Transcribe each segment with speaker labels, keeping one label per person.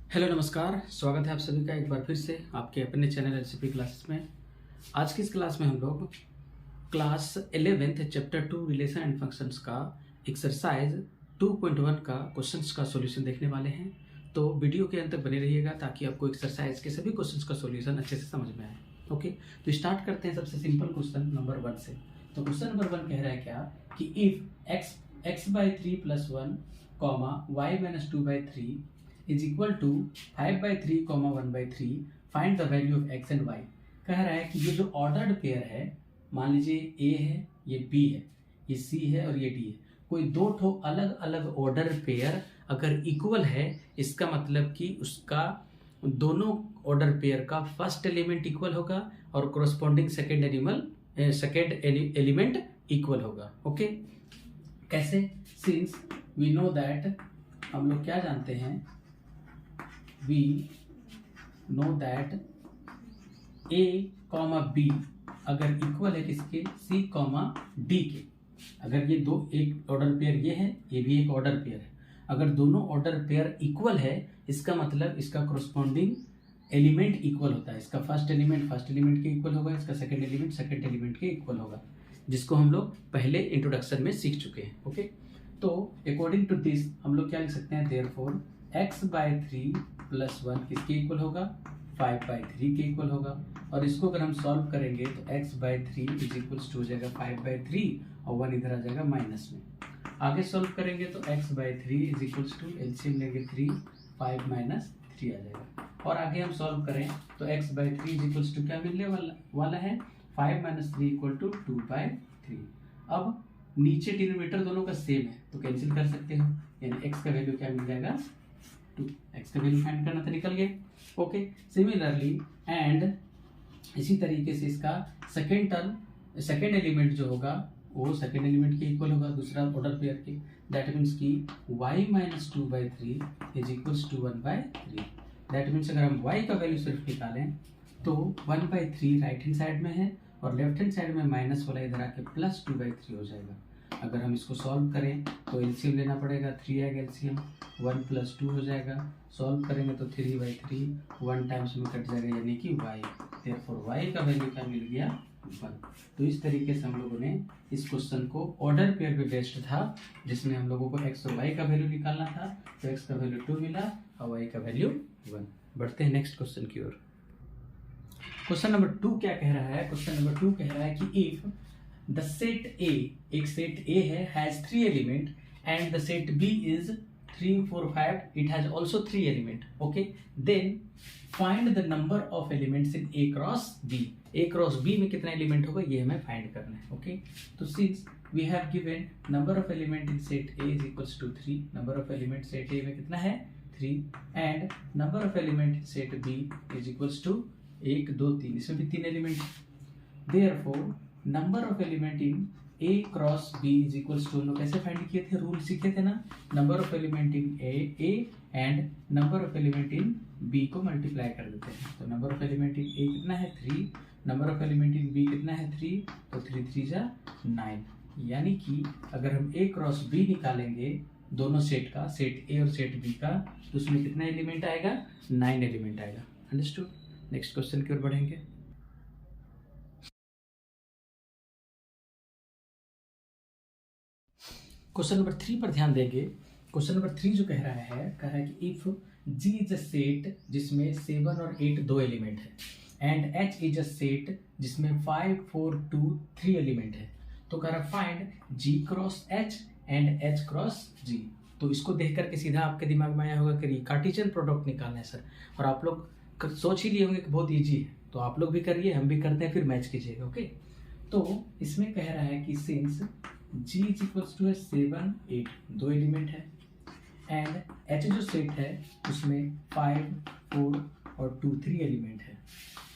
Speaker 1: Hello नमस्कार, स्वागत है आप सभी का एक बार फिर से आपके अपने चैनल एलसीपी क्लासेस में। आज की इस क्लास में हम लोग class 11th chapter 2 relation and functions का एक्सरसाइज 2.1 का क्वेश्चंस का सॉल्यूशन देखने वाले हैं। तो वीडियो के अंत तक बने रहिएगा ताकि आपको एक्सरसाइज के सभी क्वेश्चंस का सॉल्यूशन अच्छे से समझ में आए। ओके, तो स्टार्ट करते हैं सबसे सिंपल क्वेश्चन नंबर 1 से। तो क्वेश्चन नंबर 1 कह रहा है क्या कि if x/3 + 1, y-2/3 is equal to 5/3, 1/3, find the value of x and y। कह रहा है कि ये जो ऑर्डर्ड पेयर है, मान लीजिए a है, ये b है, ये c है और ये d है, कोई दो ठो अलग अलग ऑर्डर पेयर अगर इक्वल है, इसका मतलब कि उसका दोनों ऑर्डर पेयर का फर्स्ट एलिमेंट इक्वल होगा और कोरस्पॉन्डिंग सेकेंड एलिमेंट इक्वल होगा। ओके, कैसे? सिंस वी नो दैट, हम लोग क्या जानते हैं, we know that a, b अगर इक्वल है किसके, c, d के, अगर ये दो, एक ऑर्डर पेयर ये है, ये भी एक ऑर्डर पेयर है, अगर दोनों ऑर्डर पेयर इक्वल है, इसका मतलब इसका कोरस्पॉन्डिंग एलिमेंट इक्वल होता है। इसका फर्स्ट एलिमेंट के इक्वल होगा, इसका सेकंड एलिमेंट के इक्वल होगा, जिसको हम लोग पहले इंट्रोडक्शन में सीख चुके हैं। ओके, तो अकॉर्डिंग टू दिस हम लोग क्या लिख सकते हैं, देयरफॉर x/3 + 1 किसके इक्वल होगा, 5/3 के इक्वल होगा। और इसको अगर हम सॉल्व करेंगे तो x/3 इज हो जाएगा 5/3 और 1 इधर आ जाएगा माइनस में। आगे सॉल्व करेंगे तो x/3 इज एलसीएम लेंगे 3, 5 - 3 आ जाएगा। और आगे हम सॉल्व करें तो x/3 इज क्या मिलने वाला है, 5 - 3 = 2/3। अब नीचे डिनोमिनेटर दोनों का सेम है तो कैंसिल कर सकते हो, यानी x का वैल्यू क्या मिल जाएगा, 2। x का वैल्यू फाइंड करना तो निकल गया। ओके, सिमिलरली एंड इसी तरीके से इसका सेकेंड एलिमेंट जो होगा वो सेकेंड एलिमेंट के इक्वल होगा, दूसरा ऑर्डर पेयर के। दैट मीन्स कि y-2/3 इज 1/3। दैट मीन्स अगर हम y का वैल्यू सिर्फ निकालें तो 1/3 राइट हैंड साइड में है और लेफ्ट हैंड साइड में माइनस वाला इधर आके +2/3 हो जाएगा। अगर हम इसको सॉल्व करें तो एलसीएम लेना पड़ेगा, 3 आएगा एलसीएम, 1 + 2 हो जाएगा। सॉल्व करेंगे तो 3/3 1 टाइम्स में कट जाएगा, यानी कि y। देयरफॉर y का वैल्यू क्या मिल गया, 1। तो इस तरीके से हम लोगों ने इस क्वेश्चन को ऑर्डर पेयर पे बेस्ड था, जिसमें हम लोगों को x और y का वैल्यू निकालना था। तो x का वैल्यू 2 मिला और y का वैल्यू 1। बढ़ते हैं नेक्स्ट क्वेश्चन की ओर। क्वेश्चन नंबर 2 क्या कह रहा है, क्वेश्चन नंबर 2 कह रहा है कि इफ द सेट A, एक सेट A है, has 3 element and the set B is 3, 4, 5, it has also 3 element. Okay, then find the number of elements in A cross B। A cross B में कितना element होगा ये हमें find करना है। Okay, तो since we have given number of element in set A is equals to 3, number of element set A में कितना है, 3, and number of element in set B is equals to 1, 2, 3, इसमें भी 3 element. Therefore number of element in A cross B is equals to, लोग कैसे find किए थे, rule सीखे थे ना, number of element in A and number of element in B को मल्टीप्लाई कर देते हैं। तो number of element in A कितना है, 3, number of element in B कितना है, 3, तो 3 3 जा 9। यानी कि अगर हम A क्रॉस B निकालेंगे दोनों सेट का, सेट A और सेट B का, तो उसमें कितना एलिमेंट आएगा, 9 एलिमेंट आएगा। अंडरस्टूड? नेक्स्ट क्वेश्चन की ओर बढ़ेंगे। क्वेश्चन नंबर 3 पर ध्यान देंगे। क्वेश्चन नंबर 3 जो कह रहा है कि if G is a set जिसमें 7 और 8 दो एलिमेंट है and H is a set जिसमें 5, 4, 2, 3 एलिमेंट है, तो कह रहा find G cross H and H cross G। तो इसको देख करके सीधा आपके दिमाग में आया होगा कि कार्टेशियन प्रोडक्ट निकालना है सर, और आप लोग सोच ही लिए होंगे कि बहुत ईजी है, तो आप लोग भी करिए, हम भी करते हैं, फिर मैच कीजिएगा। ओके, तो इसमें कह रहा है कि since G is equals to 7, 8 दो एलिमेंट है एंड H जो सेट है उसमें 5, 4 और 2, 3 एलिमेंट है।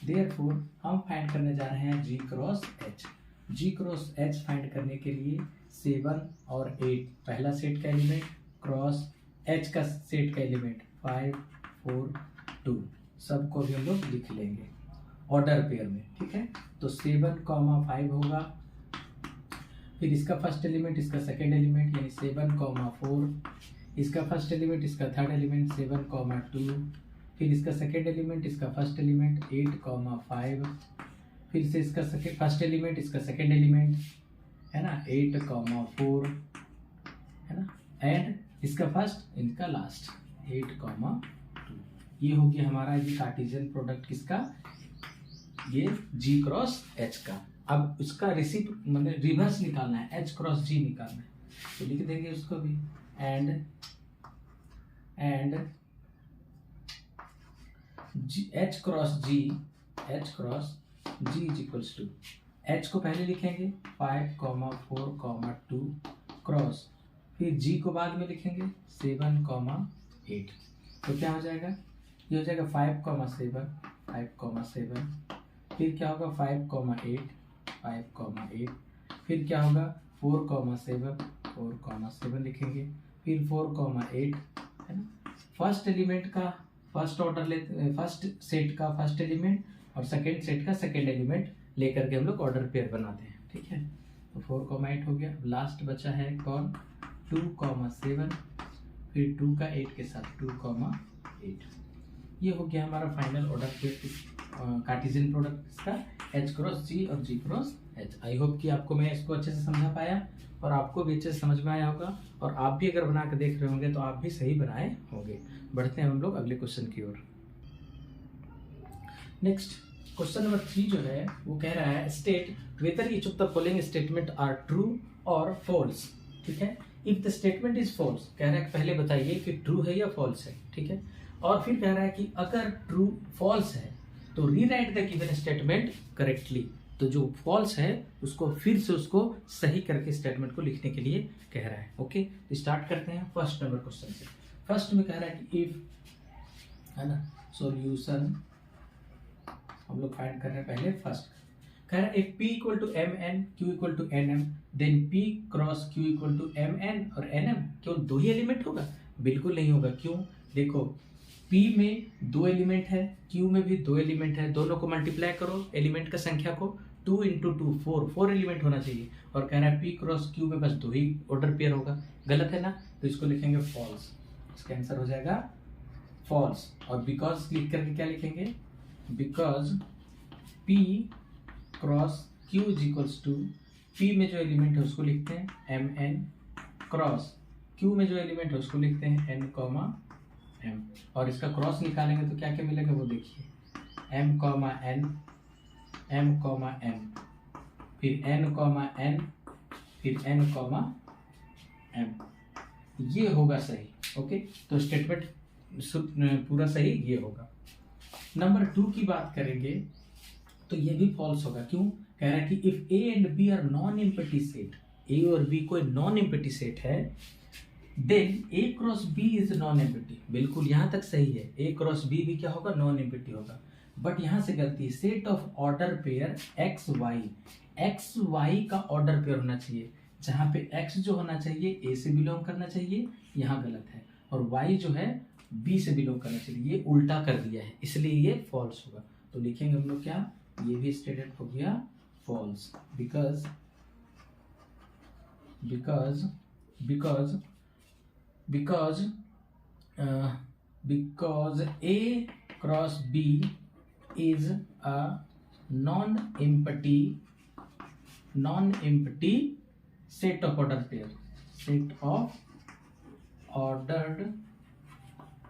Speaker 1: देयरफॉर हम फाइंड करने जा रहे हैं G cross H। G cross H find करने के लिए 7 और 8 पहला सेट का एलिमेंट क्रॉस H का सेट का एलिमेंट 5, 4, 2 सबको भी हम लोग लिख लेंगे ऑर्डर पेयर में। ठीक है, तो 7, 5 होगा, फिर इसका फर्स्ट एलिमेंट, इसका सेकेंड एलिमेंट, यानी 7, 4, इसका फर्स्ट एलिमेंट, इसका थर्ड एलिमेंट 7,2, फिर इसका सेकेंड एलिमेंट, इसका फर्स्ट एलिमेंट 8,5, फिर से इसका फर्स्ट एलिमेंट, इसका सेकेंड एलिमेंट है ना 8,4 है ना, एंड इसका फर्स्ट, इनका लास्ट 8,2। ये हो गया हमारा ये कार्टेशियन प्रोडक्ट किसका, ये G क्रॉस H का। अब उसका मतलब रिवर्स निकालना है, H क्रॉस G निकालना है, तो लिख देंगे उसको भी, and H cross G is equals to, H को पहले लिखेंगे 5,4,2 क्रॉस, फिर G को बाद में लिखेंगे 7,8, तो क्या हो जाएगा, ये हो जाएगा 5,7, फिर क्या होगा 5,8, फिर क्या होगा 4,7 लिखेंगे, फिर 4,8 है ना। फर्स्ट एलिमेंट का फर्स्ट ऑर्डर लेते, फर्स्ट सेट का फर्स्ट एलिमेंट और सेकेंड सेट का सेकेंड एलिमेंट लेकर के हम लोग ऑर्डर पेयर बनाते हैं, ठीक है। तो 4,8 हो गया। लास्ट बचा है कौन, 2,7, फिर 2 का 8 के साथ 2,8। ये हो गया हमारा final order pair Cartesian product का H क्रॉस G और G cross H। I hope कि आपको मैं इसको अच्छे से समझा पाया और आपको भी अच्छे से समझ में आया होगा, और आप भी अगर बना के देख रहे होंगे तो आप भी सही बनाए होंगे। बढ़ते हैं हम लोग अगले क्वेश्चन की ओर। नेक्स्ट क्वेश्चन नंबर 3 जो है वो कह रहा है state whether each of the following statement are true और फॉल्स, ठीक है। If the statement is false, कह रहा है पहले बताइए कि ट्रू है या फॉल्स है, ठीक है। और फिर कह रहा है कि अगर ट्रू फॉल्स है तो rewrite the given statement correctly, तो जो फॉल्स है उसको फिर से उसको सही करके स्टेटमेंट को लिखने के लिए कह रहा है। ओके, तो स्टार्ट करते हैं फर्स्ट नंबर क्वेश्चन से। फर्स्ट में कह रहा है कि इफ, है ना, सॉल्यूशन हम लोग फाइंड कर रहे हैं पहले फर्स्ट। कह रहा है if P equal to MN, Q equal to NM, then P cross Q equal to MN और NM केवल 2 ही एलिमेंट होगा? बिल्कुल नहीं होगा। क्यों? देखो P में 2 एलिमेंट है, Q में भी 2 एलिमेंट है, दोनों को मल्टीप्लाई करो एलिमेंट का संख्या को, 2 इंटू 2 4 एलिमेंट होना चाहिए, और कह रहा है P क्रॉस Q में बस 2 ही ऑर्डर पेयर होगा। गलत है ना, तो इसको लिखेंगे फॉल्स। इसका आंसर हो जाएगा फॉल्स। और बिकॉज लिख करके क्या लिखेंगे, because P cross Q is equals to, P में जो एलिमेंट है उसको लिखते हैं MN, क्रॉस Q में जो एलिमेंट है उसको लिखते हैं N, M, और इसका क्रॉस निकालेंगे तो क्या क्या मिलेगा वो देखिए, M, N, M, M, फिर N, N, फिर N, M। ये होगा सही। ओके, तो स्टेटमेंट पूरा सही ये होगा। नंबर 2 की बात करेंगे तो ये भी फॉल्स होगा। क्यों? कह रहा है कि if A and B are non empty set, A और B कोई नॉन एम्प्टी सेट है, then A cross B is non empty. बिल्कुल यहाँ तक सही है, A क्रॉस B भी क्या होगा, नॉन एम्प्टी होगा। बट यहाँ से गलती, set of order pair X Y का ऑर्डर पेयर होना चाहिए, जहाँ पे X जो होना चाहिए A से बिलोंग करना चाहिए, यहाँ गलत है, और Y जो है B से बिलोंग करना चाहिए, ये उल्टा कर दिया है, इसलिए ये फॉल्स होगा। तो लिखेंगे हम लोग क्या, ये भी स्टेटमेंट हो गया false, because A cross B is a non-empty set of ordered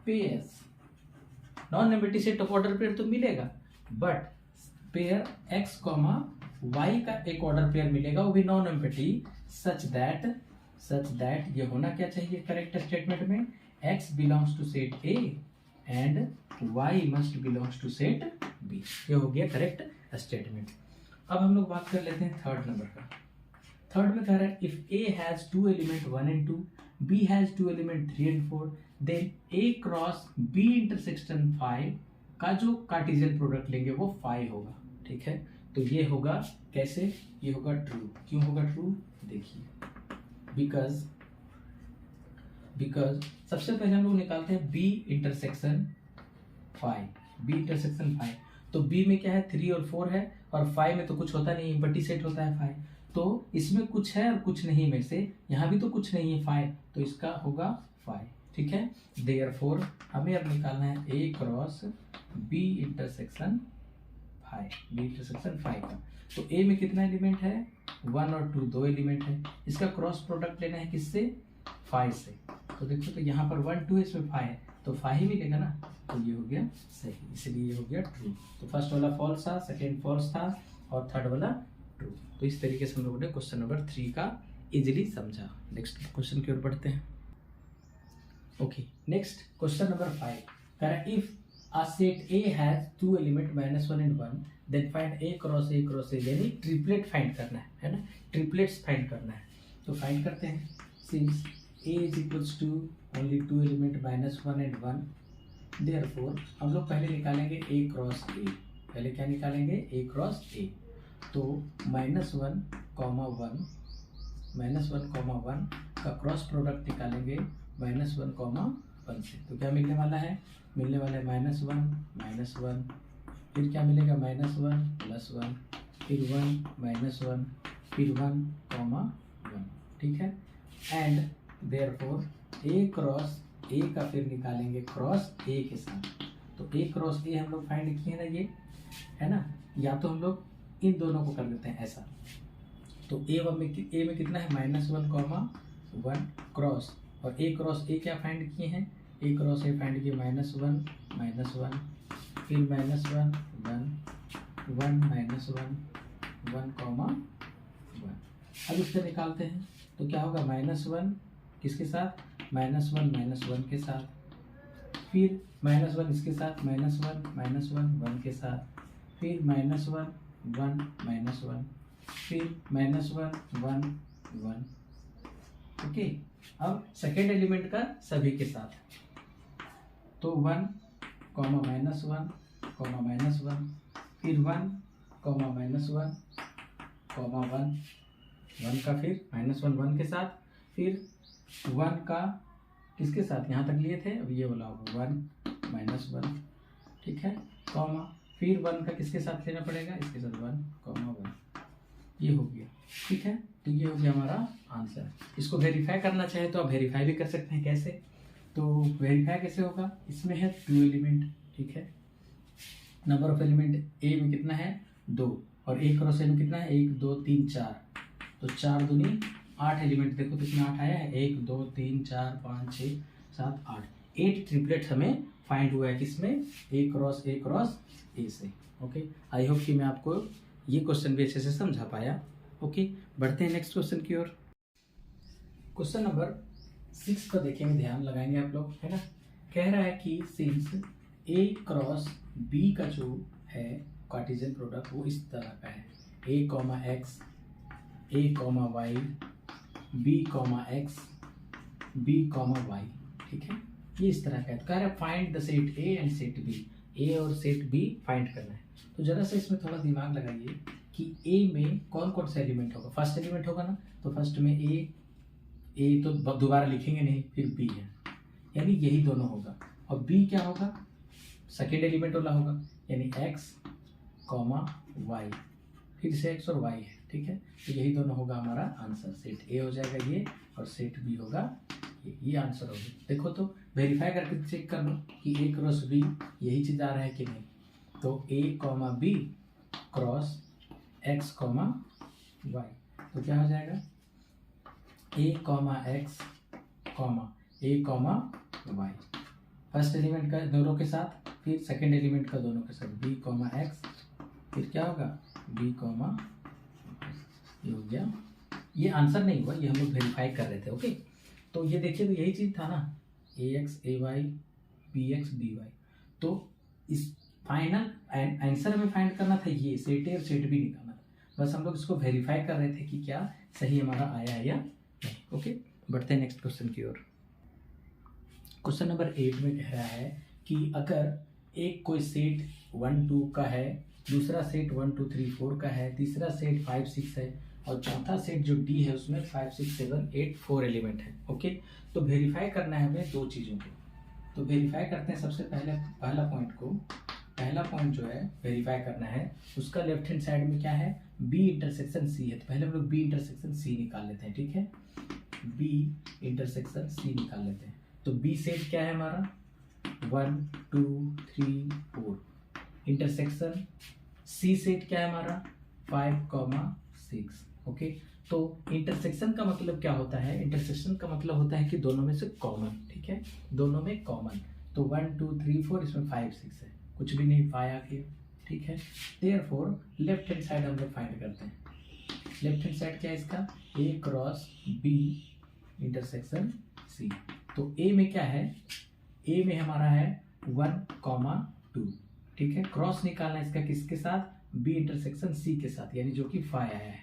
Speaker 1: pairs। Non empty set of order pair तो मिलेगा, बट पेयर X, Y का एक ऑर्डर पेयर मिलेगा, वो भी नॉन एम्प्टी, सच दैट ये होना क्या चाहिए करेक्ट स्टेटमेंट में, X belongs to set A and Y must belongs to set B। ये हो गया करेक्ट स्टेटमेंट। अब हम लोग बात कर लेते हैं थर्ड नंबर का। थर्ड में कह रहा है if A has 2 element 1 and 2, B has 2 element 3 and 4, then A cross B intersection 5 का जो कार्टेशियन प्रोडक्ट लेंगे वो 5 होगा। ठीक है, तो ये होगा कैसे, ये होगा ट्रू। क्यों होगा ट्रू, देखिए, बिकॉज सबसे पहले हम लोग निकालते हैं B इंटरसेक्शन 5। तो B में क्या है, 3 और 4 है, और 5 में तो कुछ होता नहीं, एम्प्टी सेट होता है 5, तो इसमें कुछ है और कुछ नहीं में से, यहाँ भी तो कुछ नहीं है 5, तो इसका होगा फाइव, ठीक है। देयरफॉर हमें अब निकालना है A cross B intersection phi का। तो A में कितना एलिमेंट है, 1 और 2 दो एलिमेंट है। इसका क्रॉस प्रोडक्ट लेना है किससे, 5 से। तो देखो, तो यहाँ पर 1 2 है, इसमें 5 है, तो 5 ही मिलेगा ना, तो ये हो गया सही, इसलिए ये हो गया ट्रू। तो फर्स्ट वाला फॉल्स था, सेकेंड फॉल्स था और थर्ड वाला ट्रू। तो इस तरीके से हम लोगों ने क्वेश्चन नंबर 3 का इजिली समझा। नेक्स्ट क्वेश्चन की ओर बढ़ते हैं। ओके, नेक्स्ट क्वेश्चन नंबर 5 कह रहा है if a set A has 2 element -1 and 1 then find A cross A, यानी ट्रिपलेट फाइंड करना है ना, ट्रिपलेट्स फाइंड करना है। तो फाइंड करते हैं। Since A is equals to only 2 element -1 and 1, therefore हम लोग पहले निकालेंगे A क्रॉस A। पहले क्या निकालेंगे, A क्रॉस A। तो -1, -1, का क्रॉस प्रोडक्ट निकालेंगे -1, 1 से। तो क्या मिलने वाला है, मिलने वाला है -1, फिर क्या मिलेगा, -1 +1, फिर 1 -1, फिर 1, 1, ठीक है। And therefore A cross A का फिर निकालेंगे क्रॉस A के साथ। तो A क्रॉस A हम लोग फाइंड किए ना, ये है ना, या तो हम लोग इन दोनों को कर देते हैं ऐसा। तो A में कितना है, -1, 1 क्रॉस, और A क्रॉस A क्या फाइंड किए हैं, A क्रॉस A फाइंड किए -1, फिर -1, 1, 1, 1, 1। अब इससे निकालते हैं तो क्या होगा, -1 किसके साथ, -1 के साथ, फिर -1 इसके साथ, -1, 1 के साथ, फिर -1, 1, -1, फिर -1, 1। ओके, अब सेकेंड एलिमेंट का सभी के साथ, तो 1, -1, फिर 1, -1, 1 का फिर -1, 1 के साथ, फिर 1 का किसके साथ, यहाँ तक लिए थे, अब ये वाला होगा 1, -1, ठीक है, कॉमा, फिर 1 का किसके साथ लेना पड़ेगा, इसके साथ 1, 1, ये हो गया, ठीक है। तो ये हो गया हमारा आंसर। इसको वेरीफाई करना चाहे तो आप वेरीफाई भी कर सकते हैं। कैसे, तो वेरीफाई कैसे होगा, इसमें है 2 एलिमेंट, ठीक है, नंबर ऑफ एलिमेंट A में कितना है, 2, और A क्रॉस A में कितना है, 1 2 3 4, तो 4 दूनी 8 एलिमेंट। देखो तो इसमें 8 आया है, 1 2 3 4 5 6 7 8, 8 ट्रिपलेट्स हमें फाइंड हुआ है किसमें, A क्रॉस A से। ओके, आई होप कि मैं आपको ये क्वेश्चन भी अच्छे से समझा पाया। ओके, बढ़ते हैं नेक्स्ट क्वेश्चन की ओर। क्वेश्चन नंबर 6 को देखेंगे, ध्यान लगाएंगे आप लोग, है ना। कह रहा है कि सिंस A क्रॉस B का जो है कार्टेशियन प्रोडक्ट वो इस तरह का है, A, X, A, Y, B, X, B, Y, ठीक है, ये इस तरह का है। तो कह रहा है find the set A and set B, A और सेट B फाइंड करना है। तो जरा सा इसमें थोड़ा दिमाग लगाइए कि A में कौन कौन सा एलिमेंट होगा, फर्स्ट एलिमेंट होगा ना, तो फर्स्ट में A तो दोबारा लिखेंगे नहीं, फिर B है, यानी यही दोनों होगा, और B क्या होगा, सेकेंड एलिमेंट वाला होगा, यानी X, Y, फिर से X और Y है, ठीक है। तो यही दोनों होगा हमारा आंसर, सेट A हो जाएगा ये, और सेट B होगा ये आंसर होगा। देखो तो वेरीफाई करके चेक कर लो कि A क्रॉस B यही चीज़ आ रहा है कि नहीं। तो A, B cross X, Y, तो क्या हो जाएगा, A, X, A, Y, first element का दोनों के साथ, फिर सेकेंड एलिमेंट का दोनों के साथ, B, X, फिर क्या होगा, B, ये हो गया। ये आंसर नहीं हुआ, ये हम लोग वेरीफाई कर रहे थे। ओके, तो ये देखिए, तो यही चीज़ था ना, AX, AY, BX, BY। तो इस फाइनल आंसर में फाइंड करना था, ये सेट A और सेट B निकालना था। बस हम लोग इसको वेरीफाई कर रहे थे कि क्या सही हमारा आया है या नहीं। ओके, बढ़ते हैं नेक्स्ट क्वेश्चन की ओर। क्वेश्चन नंबर 8 में कह रहा है कि अगर एक कोई सेट 1 2 का है, दूसरा सेट 1 2 3 4 का है, तीसरा सेट 5 6 है, और चौथा सेट जो D है उसमें 5 6 7 8 4 एलिमेंट है। ओके, तो वेरीफाई करना है हमें दो चीज़ों को। तो वेरीफाई करते हैं सबसे पहला पॉइंट जो है वेरीफाई करना है, उसका लेफ्ट हैंड साइड में क्या है, B इंटरसेक्शन C है। तो पहले हम लोग B इंटरसेक्शन C निकाल लेते हैं, ठीक है, B इंटरसेक्शन C निकाल लेते हैं। तो बी सेट क्या है हमारा 1 2 3 4। इंटरसेक्शन सी सेट क्या है हमारा 5 6। ओके, तो इंटरसेक्शन का मतलब क्या होता है, इंटरसेक्शन का मतलब होता है कि दोनों में से कॉमन, ठीक है, दोनों में कॉमन। तो 1 2 3 4 इसमें 5 6 है, कुछ भी नहीं 5 आ गया, ठीक है। देयरफॉर लेफ्ट हैंड साइड हम लोग फाइंड करते हैं। लेफ्ट हैंड साइड क्या है इसका A cross B intersection C। तो A में क्या है, A में हमारा है 1 2, ठीक है। क्रॉस निकालना है इसका किसके साथ, B इंटरसेक्शन C के साथ, यानी जो कि 5 आया है,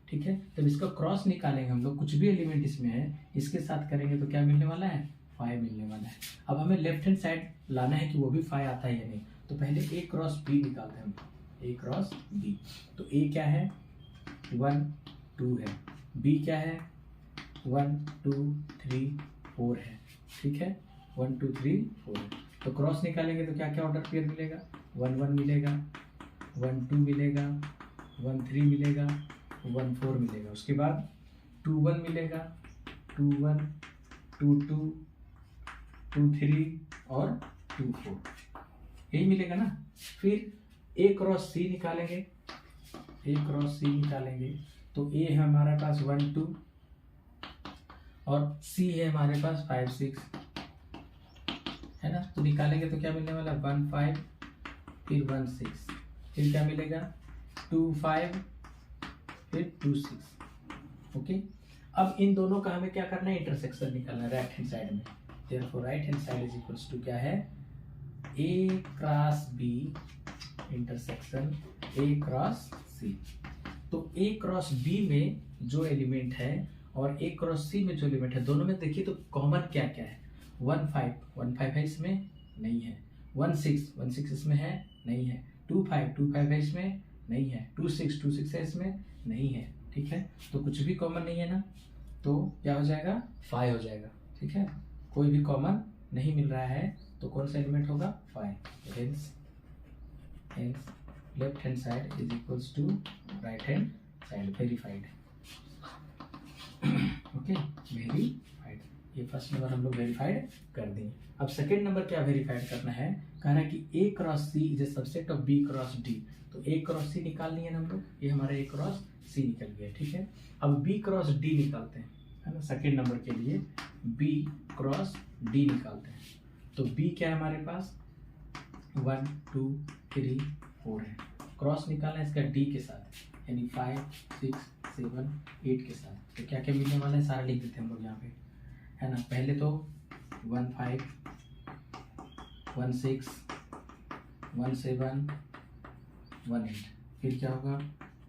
Speaker 1: ठीक है। तब इसका क्रॉस निकालेंगे हम लोग, कुछ भी एलिमेंट इसमें है इसके साथ करेंगे तो क्या मिलने वाला है 5 मिलने वाला है। अब हमें लेफ्ट हैंड साइड लाना है कि वो भी 5 आता है या नहीं, तो पहले A क्रॉस B निकालते हैं हम, A क्रॉस B। तो A क्या है 1 2 है, B क्या है 1 2 3 4 है, ठीक है, 1 2 3 4 है। तो क्रॉस निकालेंगे तो क्या क्या ऑर्डर पेयर मिलेगा 1 1 मिलेगा, 1 2 मिलेगा, 1 3 मिलेगा, 1 4 मिलेगा। उसके बाद 2 1 मिलेगा, 2 1 2 2 2 3 और 2 4, यही मिलेगा ना। फिर A क्रॉस C निकालेंगे, A क्रॉस C निकालेंगे तो A है हमारे पास 1 2 और C है हमारे पास 5 6, है ना। तो निकालेंगे तो क्या मिलने वाला 1 5 फिर 1 6, फिर क्या मिलेगा 2 5 फिर 2 6। ओके, अब इन दोनों का हमें क्या करना है, इंटरसेक्शन निकालना है राइट हैंड साइड में। Therefore right hand side is equals to क्या है A cross B intersection A cross C। तो A क्रॉस B में जो एलिमेंट है और A क्रॉस C में जो एलिमेंट है, दोनों में देखिए तो कॉमन क्या क्या है 1 5 है इसमें, नहीं है। 1 6 इसमें है, नहीं है। 2 5 है इसमें, नहीं है। 2 6 है इसमें, नहीं है, ठीक है। तो कुछ भी कॉमन नहीं है ना, तो क्या हो जाएगा 5 हो जाएगा, ठीक है। कोई भी कॉमन नहीं मिल रहा है तो कौन सा एलिमेंट होगा 5। Hence left hand side is equals to right hand side, verified. Okay, verified. ये फर्स्ट नंबर हम लोग वेरीफाइड कर देंगे। अब सेकेंड नंबर क्या वेरीफाइड करना है, कहना है कि A cross C is a subset of B cross D। तो A क्रॉस C निकाल लिए ना हम लोग, ये हमारा A क्रॉस C निकल गया, ठीक है। अब B क्रॉस D निकालते हैं, है ना। सेकेंड नंबर के लिए B क्रॉस D निकालते हैं। तो B क्या है हमारे पास 1 2 3 4 है। क्रॉस निकालना है इसका D के साथ, यानी 5 6 7 8 के साथ। तो क्या क्या मिलने वाला है सारा लिख देते हैं हम लोग यहाँ पे, है ना। पहले तो 1 5 1 6 1 7 1 8, फिर क्या होगा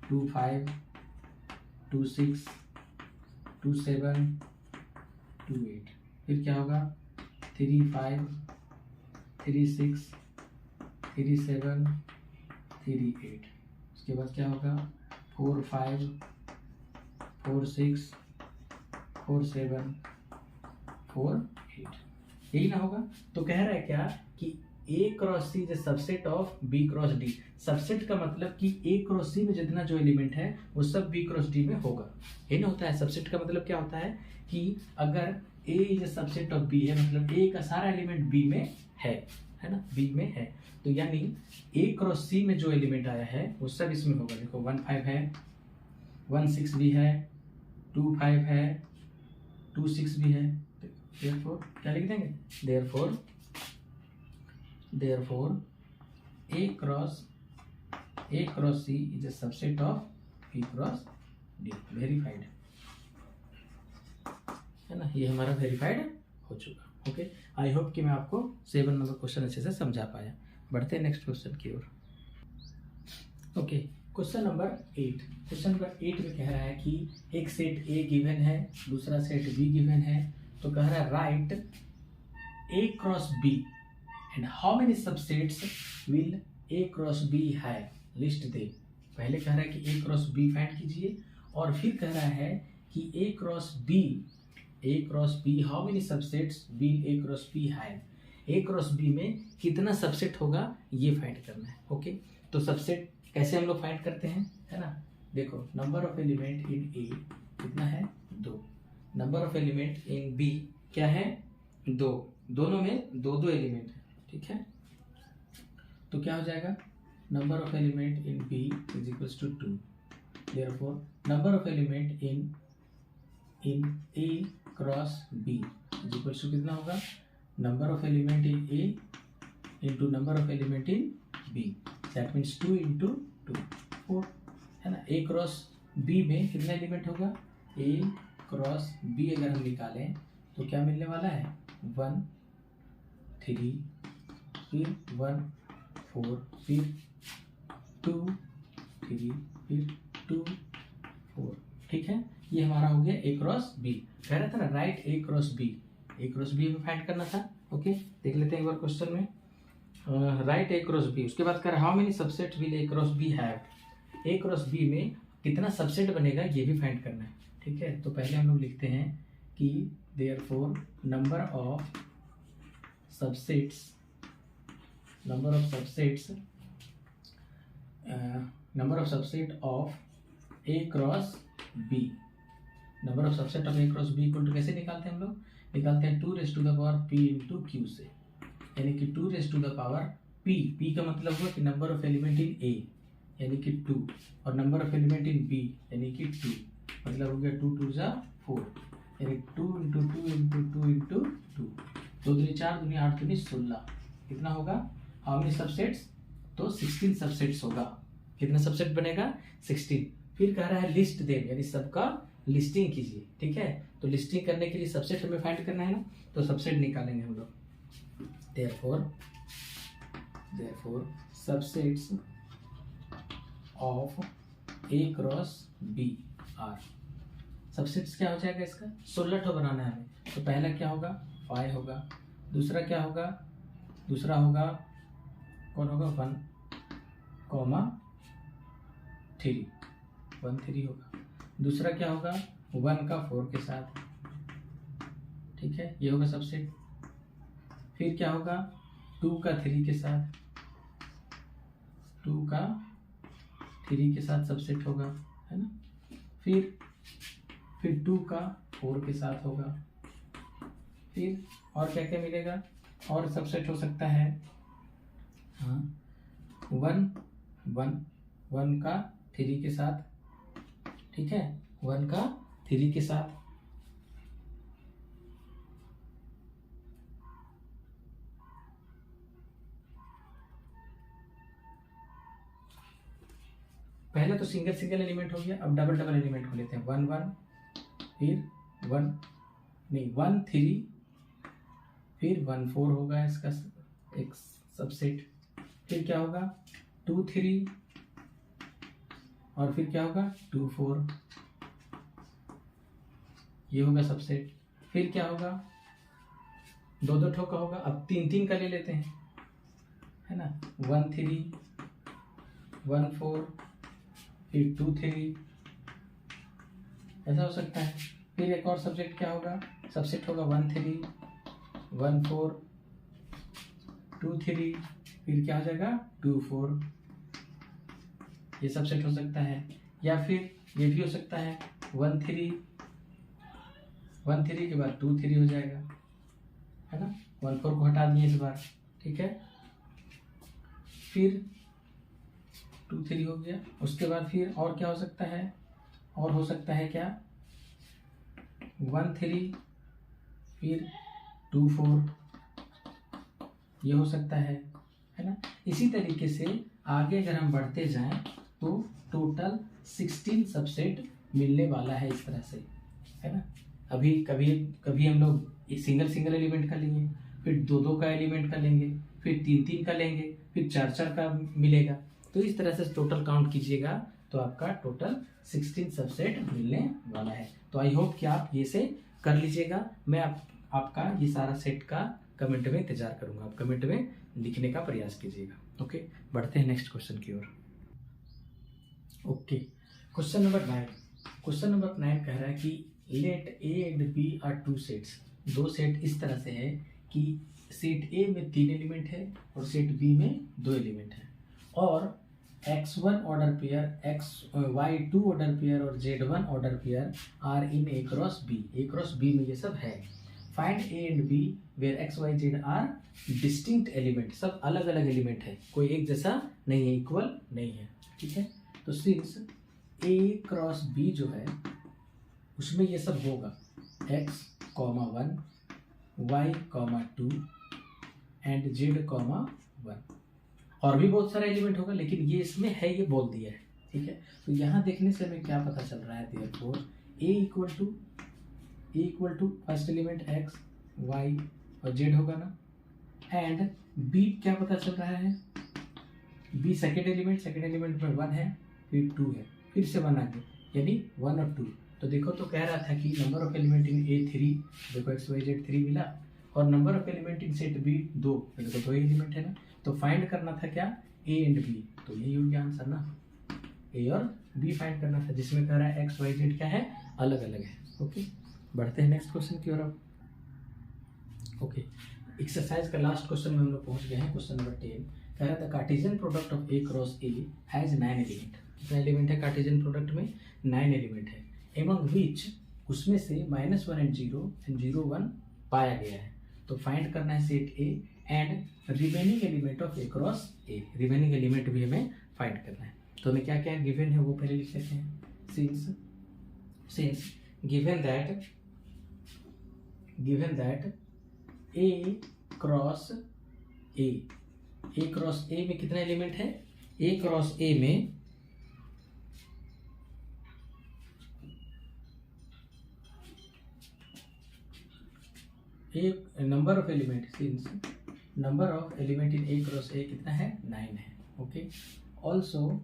Speaker 1: 2 5 2 6 2 7 2 8, फिर क्या होगा 3 5 3 6 3 7 3 8। उसके बाद क्या होगा 4 5 4 6 4 7 4 8, यही ना होगा। तो कह रहा है क्या कि A cross C is subset of B cross D। Subset का मतलब कि A क्रॉस C में जितना जो एलिमेंट है वो सब B क्रॉस D में होगा, यही ना होता है। सबसेट का मतलब क्या होता है कि अगर A is subset of B है, मतलब A का सारा एलिमेंट B में है ना, B में है। तो यानी A क्रॉस C में जो एलिमेंट आया है वो सब इसमें होगा। देखो 1 5 है, 1 6 भी है, 2 5 है, 2 6 भी है। Therefore क्या लिख देंगे, therefore A cross C is a subset of B cross D। Verified है ना, ये हमारा वेरीफाइड हो चुका। ओके, आई होप कि मैं आपको 7 नंबर क्वेश्चन अच्छे से समझा पाया। बढ़ते हैं नेक्स्ट क्वेश्चन की ओर। Okay, question number 8। Question number 8 में कह रहा है कि एक सेट A गिवन है, दूसरा सेट B गिवन है। तो कह रहा है write A cross B and how many subsets will A cross B have, list दे। पहले कह रहा है कि A क्रॉस B फाइंड कीजिए, और फिर कह रहा है कि A cross B how many subsets will A cross B have, A cross B में कितना सबसेट होगा ये फाइंड करना है। ओके, तो सबसेट कैसे हम लोग फाइंड करते हैं, है ना। देखो number of element in A कितना है 2, number of element in B क्या है दो, दोनों में दो दो एलिमेंट है, ठीक है। तो क्या हो जाएगा, number of element in B is equals to 2, therefore number of element in A cross B is equals to कितना होगा, number of element in A into number of element in B, that means 2 into 2 4, है ना। ए cross B में कितना element होगा, ए cross B अगर हम निकालें तो क्या मिलने वाला है, 1 3, फिर 1 4, फिर 2 3, फिर 2 4, ठीक है। ये हमारा हो गया ए क्रॉस बी। कह रहा था ना राइट ए क्रॉस बी हमें फाइंड करना था। ओके, देख लेते हैं एक बार क्वेश्चन में, राइट ए क्रॉस बी, उसके बाद कह रहा how many subset will A cross B have, A cross B में कितना सबसेट बनेगा ये भी फाइंड करना है, ठीक है। तो पहले हम लोग लिखते हैं कि therefore number of subsets of A cross B, number of subset of A cross B equal to कैसे निकालते हैं हम लोग, निकालते हैं 2 raise to the power p into Q से, यानी कि 2 raise to the power p का मतलब हुआ कि number of element in a यानी कि 2 और number of element in b यानी कि 2, मतलब हो गया 2 2 जा 4, यानी 2 इंटू 2 इंटू 2 इंटू 2, 2 दूनी 4 दूनी 8 दूनी 16, कितना होगा, हाउ मेनी सबसेट्स, तो 16 सबसेट्स होगा। कितना सबसेट बनेगा, 16। फिर कह रहा है लिस्ट देम, यानी सबका लिस्टिंग कीजिए, ठीक है। तो लिस्टिंग करने के लिए सबसेट हमें फाइंड करना है ना, तो सबसेट निकालेंगे हम लोग, therefore subsets of A cross B are, subsets क्या हो जाएगा इसका, 16 ठो बनाना है हमें। तो पहला क्या होगा, 5 होगा, दूसरा क्या होगा, दूसरा होगा कौन होगा, 1 3, 1 3 होगा, दूसरा क्या होगा 1 का 4 के साथ, ठीक है, ये होगा सबसेट। फिर क्या होगा 2 का 3 के साथ, 2 का 3 के साथ सबसेट होगा, है ना। फिर 2 का 4 के साथ होगा, फिर और क्या क्या मिलेगा, और सबसेट हो सकता है, हाँ 1 का 3 के साथ, ठीक है, 1 का 3 के साथ, पहले तो सिंगल एलिमेंट हो गया, अब डबल एलिमेंट हो लेते हैं, 1 1, फिर 1 3, फिर 1 4 होगा इसका एक सबसेट, फिर क्या होगा 2 3, और फिर क्या होगा 2 4, ये होगा सबसेट। फिर क्या होगा 2 ठो का होगा, अब 3 का ले लेते हैं, है ना, 1 3 1 4, फिर 2 3, ऐसा हो सकता है। फिर एक और सब्जेक्ट क्या होगा, सबसेट होगा 1 3 1 4 2 3, फिर क्या हो जाएगा 2 4, ये सबसेट हो सकता है। या फिर ये भी हो सकता है 1 3 के बाद 2 3 हो जाएगा, है ना, 1 4 को हटा दिए इस बार, ठीक है। फिर 2 3 हो गया, उसके बाद फिर और क्या हो सकता है, और हो सकता है क्या 1 3, फिर 2 4, ये हो सकता है ना। इसी तरीके से आगे अगर हम बढ़ते जाएं तो टोटल 16 सबसेट मिलने वाला है इस तरह से, है ना। अभी कभी हम लोग सिंगल एलिमेंट का लेंगे, फिर 2 का एलिमेंट का लेंगे, फिर 3 का लेंगे, फिर 4 का मिलेगा। तो इस तरह से टोटल काउंट कीजिएगा तो आपका टोटल 16 सबसेट मिलने वाला है। तो आई होप कि आप ये से कर लीजिएगा। मैं आपका ये सारा सेट का कमेंट में इंतजार करूंगा, आप कमेंट में लिखने का प्रयास कीजिएगा। ओके, बढ़ते हैं नेक्स्ट क्वेश्चन की ओर। ओके, क्वेश्चन नंबर 9 कह रहा है कि let A and B are 2 sets. 2 set इस तरह से है कि सेट ए में 3 एलिमेंट है और सेट बी में 2 एलिमेंट है, और x1 order pair, y2 order pair और z1 order pair are in A cross B में ये सब है। Find A and B where X Y Z are distinct element, सब अलग अलग एलिमेंट है, कोई एक जैसा नहीं है, इक्वल नहीं है, ठीक है। तो सिंस ए क्रॉस बी जो है उसमें ये सब होगा x, 1 y, 2 एंड z, 1, और भी बहुत सारा एलिमेंट होगा, लेकिन ये इसमें है, ये बोल दिया है, ठीक है। तो यहाँ देखने से हमें क्या पता चल रहा है, therefore A equal to first element x, y और z होगा ना, एंड b क्या पता चल रहा है, b सेकेंड एलिमेंट में 1 है, फिर 2 है, फिर से 1 आगे, यानी 1 और 2। तो देखो, तो कह रहा था कि number of element in A 3, देखो एक्स वाई जेड 3 मिला, और number of element in set B 2, देखो 2 एलिमेंट है ना, तो फाइंड करना था क्या, ए एंड बी, तो यही हो गया आंसर ना, ए और बी फाइंड करना था, जिसमें कह रहा है एक्स वाई जेड क्या है, अलग अलग है। ओके, बढ़ते हैं नेक्स्ट क्वेश्चन की ओर अब। ओके, एक्सरसाइज का लास्ट क्वेश्चन में हम लोग पहुंच गए हैं, क्वेश्चन नंबर 10। कह रहा था Cartesian product of A cross A has 9 element. कितना एलिमेंट है कार्टेशियन प्रोडक्ट में, 9 एलिमेंट है, एमंग विच, उसमें से -1 एंड 0 1 पाया गया है। तो फाइंड करना है set A and remaining element of A cross A, remaining element भी हमें फाइंड करना है। तो हमें क्या क्या गिवन है वो पहले लिख लेते हैं। Since given that A cross ए में कितना एलिमेंट है, ए क्रॉस ए में एक number of element, since number of element in A cross ए कितना है, 9 है। Okay, also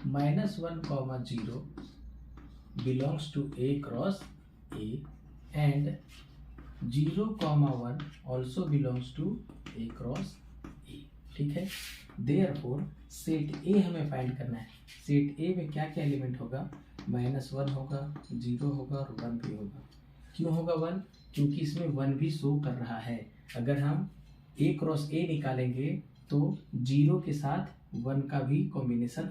Speaker 1: -1, 0 belongs to A cross A and 0, 1 also belongs to A cross A, ठीक है। Therefore सेट A हमें फाइंड करना है। सेट A में क्या क्या एलिमेंट होगा, -1 होगा, 0 होगा और 1 भी होगा। क्यों होगा 1, क्योंकि इसमें 1 भी शो कर रहा है। अगर हम A क्रॉस A निकालेंगे तो 0 के साथ 1 का भी कॉम्बिनेशन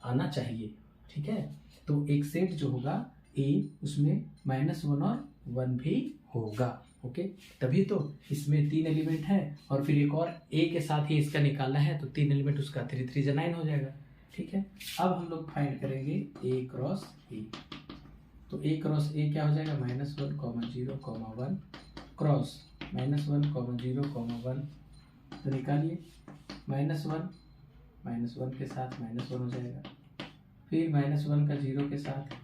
Speaker 1: आना चाहिए, ठीक है। तो एक सेट जो होगा A, उसमें -1 और 1 भी होगा। ओके, तभी तो इसमें 3 एलिमेंट है और फिर एक और A के साथ ही इसका निकालना है, तो 3 एलिमेंट उसका 3 3 9 हो जाएगा, ठीक है। अब हम लोग फाइंड करेंगे A क्रॉस A। तो A क्रॉस A क्या हो जाएगा, -1, 0, 1 क्रॉस -1, 0, 1, तो निकालिए, -1 के साथ -1 हो जाएगा, फिर -1 का 0 के साथ,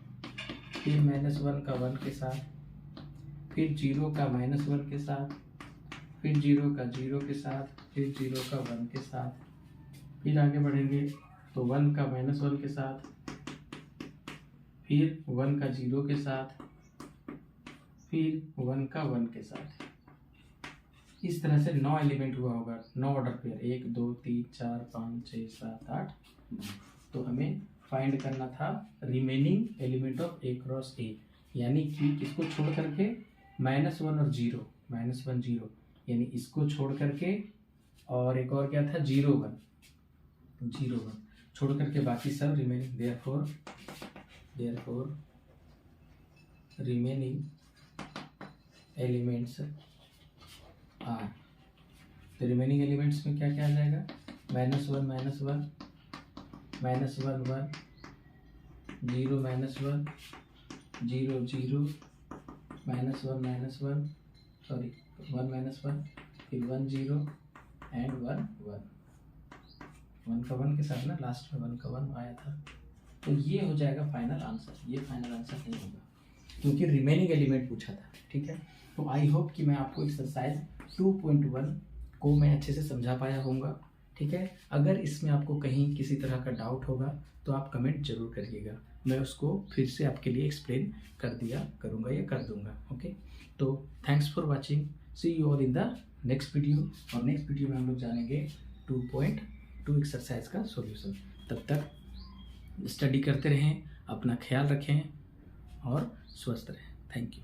Speaker 1: फिर -1 का 1 के साथ, फिर 0 का -1 के साथ, फिर 0 का 0 के साथ, फिर 0 का 1 के साथ, फिर आगे बढ़ेंगे तो 1 का -1 के साथ, फिर 1 का 0 के साथ, फिर 1 का 1 के साथ। इस तरह से 9 एलिमेंट हुआ होगा, 9 ऑर्डर पेयर, 1 2 3 4 5 6 7 8 9। तो हमें फाइंड करना था remaining element of A cross ए, यानी कि इसको छोड़ करके -1 और 0, -1 0, यानी इसको छोड़ करके, और एक और क्या था 0 1 छोड़ करके बाकी सब remaining. Therefore remaining elements are, तो रिमेनिंग एलिमेंट्स में क्या क्या आ जाएगा, -1 -1 -1 1 0 -1 0 0 -1 सॉरी 1 -1, फिर 1 0 एंड 1 1, 1 का 1 के साथ ना, लास्ट में 1 का 1 आया था। तो ये हो जाएगा फाइनल आंसर। ये फाइनल आंसर नहीं होगा क्योंकि रिमेनिंग एलिमेंट पूछा था, ठीक है। तो आई होप कि मैं आपको एक्सरसाइज 2.1 को मैं अच्छे से समझा पाया होऊंगा, ठीक है। अगर इसमें आपको कहीं किसी तरह का डाउट होगा तो आप कमेंट जरूर करिएगा, मैं उसको फिर से आपके लिए एक्सप्लेन कर दिया करूँगा या कर दूँगा। ओके, तो thanks for watching, see you all in the next video. और नेक्स्ट वीडियो में हम लोग जानेंगे 2.2 एक्सरसाइज का सॉल्यूशन। तब तक स्टडी करते रहें, अपना ख्याल रखें और स्वस्थ रहें। Thank you.